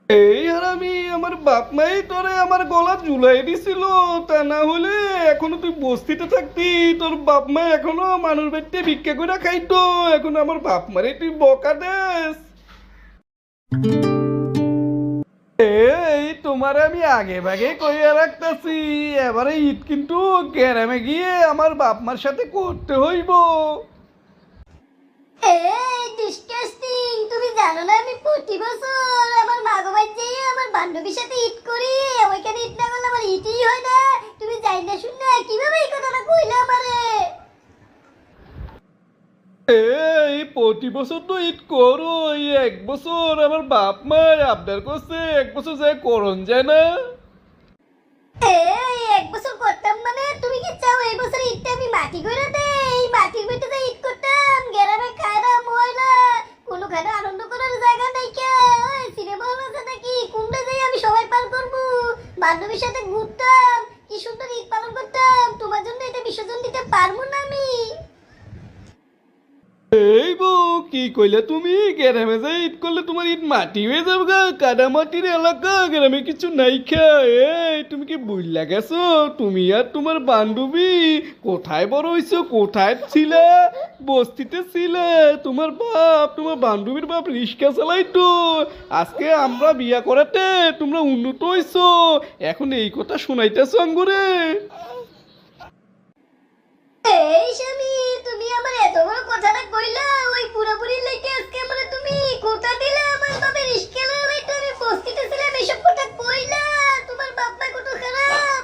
এই হারামি আমার বাপ মাই তোরে আমার গলা ঝুলাই দিছিল। তা না হলে এখনো তুই বস্তিতে থাকতি, তোর বাপ মা এখনো মানুষ বাড়িতে ভিক্ষা করে খাইতো। এখন আমার বাপ মারে তুই বকা দেস। এই তোমার আমি আগে ভাগে কইয়া রাখতাছি, এবারে ঈদ কিন্তু গ্রামে গিয়ে আমার বাপ মার সাথে করতে হইব। এই ডিসকাস্টিং, তুমি জানো না আমি প্রতি বছর আমার ভাগবান যেয়ে আমার বান্ধবীর সাথে ঈদ করি। ওইখানে ঈদ না করলে আমার ঈদই হয় না। তুমি যাই না শুন না কিভাবে এই কথাটা কইলে আমারে? এই প্রতি বছর তো ঈদ করো, এই এক বছর আমার বাপ মা আবদার করছে, এক বছর যায় করন যায় না। এই এক বছর করতাম মানে তুমি কি চাও এই বছর ঈদটা আমি মাটি করে দেই? এই মাটির ভিতরে ঈদ করতাম, গ্রামে খায়রা ময়লা, কোনোখানে আনন্দ করার জায়গা নাই কে? ওই সিনেমা হল আছে নাকি? কোনটা যাই আমি সবাই পার করবো, বান্ধবীর সাথে ঘুরতাম, কি সুন্দর ঈদ পালন করতাম। তোমার জন্য এটা বিসর্জন দিতে পারবো না আমি। এই বউ কি কইলে তুমি? গ্রামে যাই ঈদ করলে তোমার ঈদ মাটি হয়ে যাবে গা, কাদা মাটির এলাকা, গ্রামে কিছু নাই খা। এই তুমি কি বুঝলা গেছো? তুমি আর তোমার বান্ধবী কোথায় বড় হইছো, কোথায় ছিলে? বস্তিতে ছিলে। তোমার বান্ধবীর বাপ রিক্সা চালাইতো। আজকে আমরা বিয়া করাতে তোমরা উন্নত হইছো, এখন এই কথা শোনাইতেছো আঙ্গুরে। এই স্বামী, তুমি আমার এত বড় কথাটা কইলা, ওই পুরোপুরি লেগে আজকে আমারে তুমি কোথা দিলে? আমার বাপের রিস্কে লইতো, আমি বস্তিতে ছিলাম, এসব কথা কইলা। তোমার বাপ মা কত খারাপ।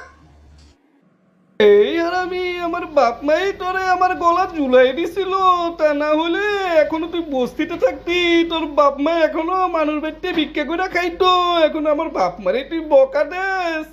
এই হারামি আমার বাপ মাই তোরে আমার গলা ঝুলাই দিছিল। তা না হলে এখনো তুই বস্তিতে থাকতি, তোর বাপ মা এখনো মানুষ বাড়িতে ভিক্ষা করে খাইতো। এখন আমার বাপ মারে তুই বকা দেস।